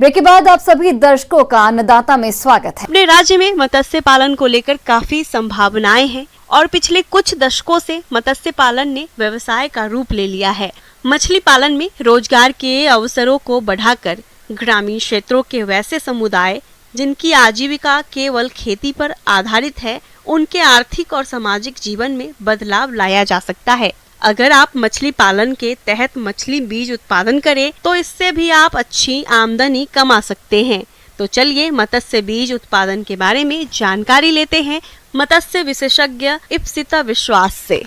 Break के बाद आप सभी दर्शकों का अन्नदाता में स्वागत है। अपने राज्य में मत्स्य पालन को लेकर काफी संभावनाएं हैं और पिछले कुछ दशकों से मत्स्य पालन ने व्यवसाय का रूप ले लिया है। मछली पालन में रोजगार के अवसरों को बढ़ाकर ग्रामीण क्षेत्रों के वैसे समुदाय जिनकी आजीविका केवल खेती पर आधारित है, उनके आर्थिक और सामाजिक जीवन में बदलाव लाया जा सकता है। अगर आप मछली पालन के तहत मछली बीज उत्पादन करें तो इससे भी आप अच्छी आमदनी कमा सकते हैं। तो चलिए मत्स्य बीज उत्पादन के बारे में जानकारी लेते हैं मत्स्य विशेषज्ञ इप्सिता विश्वास से।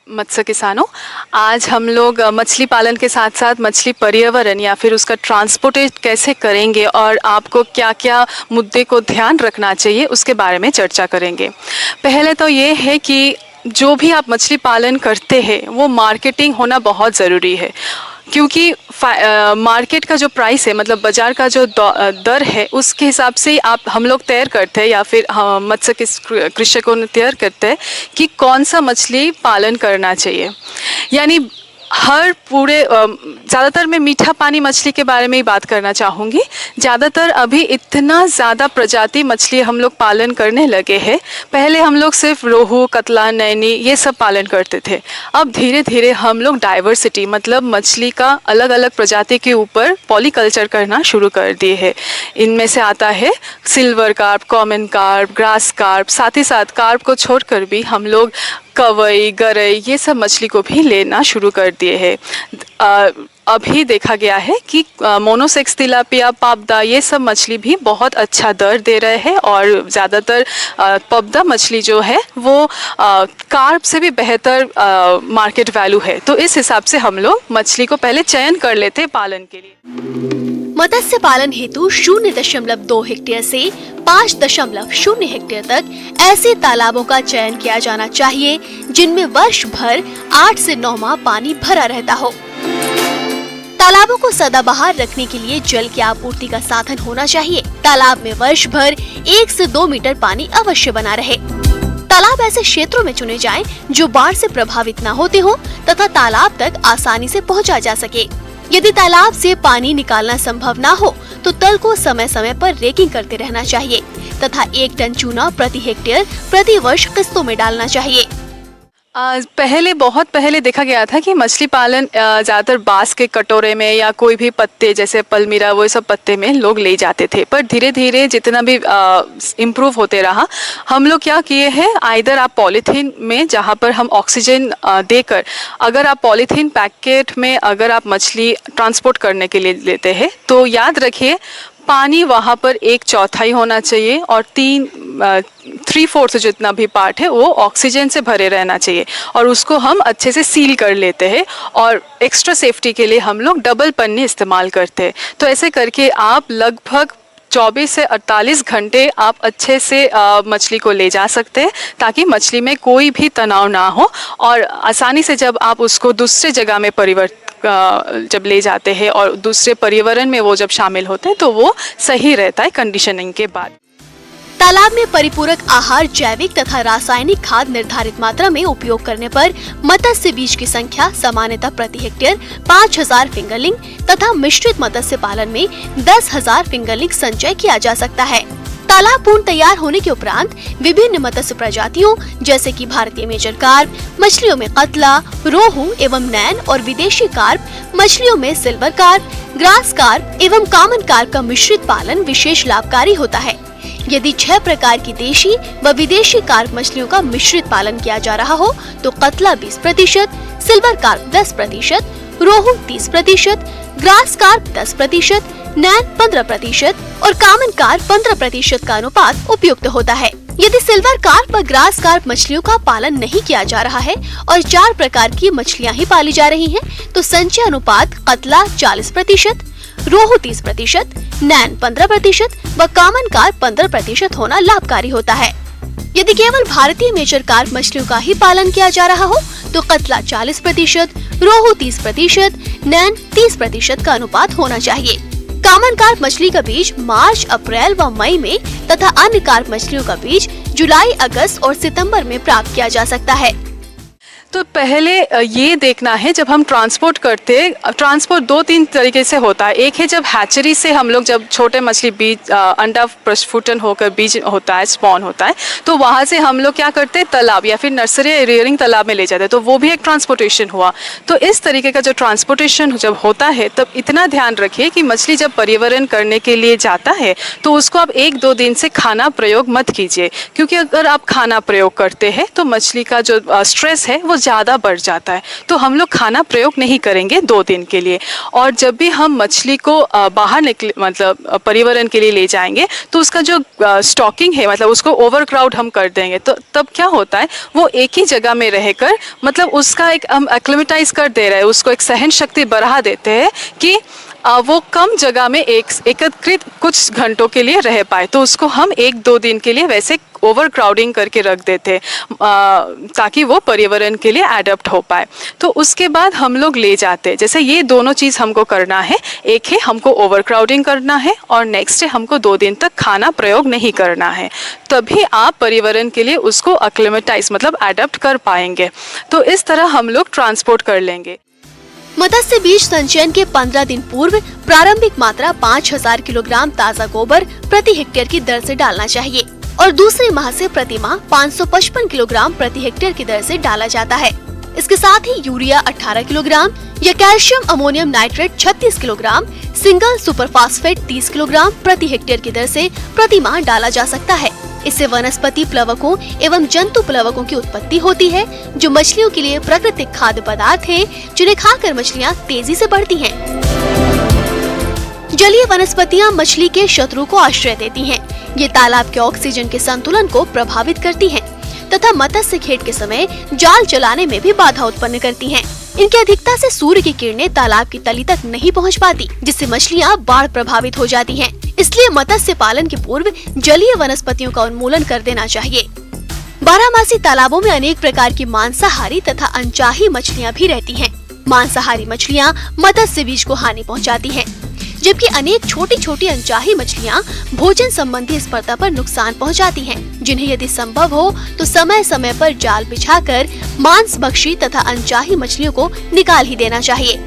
मत्स्य किसानों, आज हम लोग मछली पालन के साथ साथ मछली पर्यावरण या फिर उसका ट्रांसपोर्टेट कैसे करेंगे और आपको क्या क्या मुद्दे को ध्यान रखना चाहिए उसके बारे में चर्चा करेंगे। पहले तो ये है कि जो भी आप मछली पालन करते हैं वो मार्केटिंग होना बहुत ज़रूरी है, क्योंकि मार्केट का जो प्राइस है, मतलब बाज़ार का जो दर है, उसके हिसाब से हम लोग तय करते हैं या फिर मत्स्य कृषकों ने तय करते हैं कि कौन सा मछली पालन करना चाहिए। यानी हर पूरे ज़्यादातर मैं मीठा पानी मछली के बारे में ही बात करना चाहूँगी। ज़्यादातर अभी इतना ज़्यादा प्रजाति मछली हम लोग पालन करने लगे हैं। पहले हम लोग सिर्फ रोहू, कतला, नैनी ये सब पालन करते थे। अब धीरे धीरे हम लोग डाइवर्सिटी मतलब मछली का अलग अलग प्रजाति के ऊपर पॉलीकल्चर करना शुरू कर दिए हैं। इनमें से आता है silver carp, common carp, grass carp, साथ ही साथ कार्प को छोड़कर भी हम लोग कवई, गरई ये सब मछली को भी लेना शुरू कर दिए हैं। अभी देखा गया है कि मोनोसेक्स तिलापिया, पापदा ये सब मछली भी बहुत अच्छा दर दे रहे हैं और ज़्यादातर पापदा मछली जो है वो कार्प से भी बेहतर मार्केट वैल्यू है। तो इस हिसाब से हम लोग मछली को पहले चयन कर लेते हैं पालन के लिए। मत्स्य पालन हेतु 0.2 हेक्टेयर से 5.0 हेक्टेयर तक ऐसे तालाबों का चयन किया जाना चाहिए जिनमें वर्ष भर 8 से 9 माह पानी भरा रहता हो। तालाबों को सदाबहार रखने के लिए जल की आपूर्ति का साधन होना चाहिए। तालाब में वर्ष भर 1 से 2 मीटर पानी अवश्य बना रहे। तालाब ऐसे क्षेत्रों में चुने जाएं जो बाढ़ से प्रभावित न होते हो तथा तालाब तक आसानी से पहुंचा जा सके। यदि तालाब से पानी निकालना संभव ना हो तो तल को समय समय पर रेकिंग करते रहना चाहिए तथा 1 टन चूना प्रति हेक्टेयर प्रति वर्ष किस्तों में डालना चाहिए। बहुत पहले देखा गया था कि मछली पालन ज़्यादातर बांस के कटोरे में या कोई भी पत्ते जैसे पलमीरा वो सब पत्ते में लोग ले जाते थे। पर धीरे धीरे जितना भी इम्प्रूव होते रहा, हम लोग क्या किए हैं, आइदर आप पॉलीथीन में जहाँ पर हम ऑक्सीजन देकर, अगर आप पॉलीथीन पैकेट में अगर आप मछली ट्रांसपोर्ट करने के लिए लेते हैं तो याद रखिए पानी वहाँ पर 1/4 होना चाहिए और 3/4 जितना भी पार्ट है वो ऑक्सीजन से भरे रहना चाहिए और उसको हम अच्छे से सील कर लेते हैं और एक्स्ट्रा सेफ्टी के लिए हम लोग डबल पन्नी इस्तेमाल करते हैं। तो ऐसे करके आप लगभग 24 से 48 घंटे आप अच्छे से मछली को ले जा सकते हैं ताकि मछली में कोई भी तनाव ना हो और आसानी से जब आप उसको दूसरे जगह में जब ले जाते हैं और दूसरे पर्यावरण में वो जब शामिल होते हैं तो वो सही रहता है कंडीशनिंग के बाद। तालाब में परिपूरक आहार, जैविक तथा रासायनिक खाद निर्धारित मात्रा में उपयोग करने पर मत्स्य बीज की संख्या सामान्यतः प्रति हेक्टेयर 5000 फिंगरलिंग तथा मिश्रित मत्स्य पालन में 10,000 फिंगरलिंग संचय किया जा सकता है। तालाब पूर्ण तैयार होने के उपरांत विभिन्न मत्स्य प्रजातियों जैसे कि भारतीय मेजर कार्प, मछलियों में कतला, रोहू एवं नैन और विदेशी कार्प, मछलियों में सिल्वर कार्प, ग्रास कार्प एवं कॉमन कार्प का मिश्रित पालन विशेष लाभकारी होता है। यदि 6 प्रकार की देशी व विदेशी कार्प मछलियों का मिश्रित पालन किया जा रहा हो तो कतला 20%, सिल्वर कार्प 10%, रोहू 30%, ग्रास कार्प 10%, नैन 15% और कॉमन कार्प 15% का अनुपात उपयुक्त होता है। यदि सिल्वर कार्प व ग्रास कार्प मछलियों का पालन नहीं किया जा रहा है और 4 प्रकार की मछलियां ही पाली जा रही हैं, तो संचय अनुपात कतला 40%, रोहू 30%, नैन 15% व कॉमन कार्प 15% होना लाभकारी होता है। यदि केवल भारतीय मेजर कार्प मछलियों का ही पालन किया जा रहा हो तो कतला 40%, रोहू 30%, नैन 30% का अनुपात होना चाहिए। कॉमन कार्प मछली का बीज मार्च, अप्रैल व मई में तथा अन्य कार्प मछलियों का बीज जुलाई, अगस्त और सितंबर में प्राप्त किया जा सकता है। तो पहले ये देखना है, जब हम ट्रांसपोर्ट करते हैं, ट्रांसपोर्ट 2-3 तरीके से होता है। एक है जब हैचरी से हम लोग, जब छोटे मछली बीज अंडा प्रस्फुटन होकर बीज होता है, स्पॉन होता है, तो वहाँ से हम लोग क्या करते हैं, तालाब या फिर नर्सरी या रियरिंग तालाब में ले जाते हैं, तो वो भी एक ट्रांसपोर्टेशन हुआ। तो इस तरीके का जो ट्रांसपोर्टेशन जब होता है, तब इतना ध्यान रखिए कि मछली जब परिवहन करने के लिए जाता है तो उसको आप 1-2 दिन से खाना प्रयोग मत कीजिए, क्योंकि अगर आप खाना प्रयोग करते हैं तो मछली का जो स्ट्रेस है वो ज़्यादा बढ़ जाता है। तो हम लोग खाना प्रयोग नहीं करेंगे 2 दिन के लिए। और जब भी हम मछली को बाहर निकले, मतलब परिवहन के लिए ले जाएंगे, तो उसका जो स्टॉकिंग है, मतलब उसको ओवरक्राउड हम कर देंगे, तो तब क्या होता है, वो एक ही जगह में रहकर, मतलब उसका एक हम एक्लिमेटाइज कर दे रहे हैं, उसको एक सहन शक्ति बढ़ा देते हैं कि वो कम जगह में एकत्रित कुछ घंटों के लिए रह पाए। तो उसको हम 1-2 दिन के लिए वैसे ओवर क्राउडिंग करके रख देते ताकि वो परिवहन के लिए एडप्ट हो पाए। तो उसके बाद हम लोग ले जाते, जैसे ये दोनों चीज़ हमको करना है। एक है हमको ओवर क्राउडिंग करना है और नेक्स्ट है हमको 2 दिन तक खाना प्रयोग नहीं करना है, तभी आप परिवहन के लिए उसको एक्लिमेटाइज मतलब एडप्ट कर पाएंगे। तो इस तरह हम लोग ट्रांसपोर्ट कर लेंगे। मत्स्य बीज संचयन के 15 दिन पूर्व प्रारंभिक मात्रा 5000 किलोग्राम ताज़ा गोबर प्रति हेक्टेयर की दर से डालना चाहिए और दूसरे माह से प्रति माह 555 किलोग्राम प्रति हेक्टेयर की दर से डाला जाता है। इसके साथ ही यूरिया 18 किलोग्राम या calcium ammonium nitrate 36 kilogram, single superphosphate 30 kilogram प्रति हेक्टेयर की दर से प्रति माह डाला जा सकता है। इससे वनस्पति प्लवकों एवं जंतु प्लवकों की उत्पत्ति होती है, जो मछलियों के लिए प्राकृतिक खाद्य पदार्थ है, जिन्हें खाकर मछलियाँ तेजी से बढ़ती हैं। जलीय वनस्पतियाँ मछली के शत्रु को आश्रय देती हैं। ये तालाब के ऑक्सीजन के संतुलन को प्रभावित करती हैं तथा मत्स्य खेत के समय जाल चलाने में भी बाधा उत्पन्न करती हैं। इनकी अधिकता से सूर्य की किरणें तालाब की तली तक नहीं पहुंच पाती, जिससे मछलियां बाढ़ प्रभावित हो जाती हैं। इसलिए मत्स्य पालन के पूर्व जलीय वनस्पतियों का उन्मूलन कर देना चाहिए। बारहमासी तालाबों में अनेक प्रकार की मांसाहारी तथा अनचाही मछलियां भी रहती हैं। मांसाहारी मछलियां मत्स्य बीज को हानि पहुंचाती हैं, जबकि अनेक छोटी छोटी अनचाही मछलियां भोजन संबंधी स्पर्धा पर नुकसान पहुंचाती हैं, जिन्हें यदि संभव हो तो समय समय पर जाल बिछाकर मांस भक्षी तथा अनचाही मछलियों को निकाल ही देना चाहिए।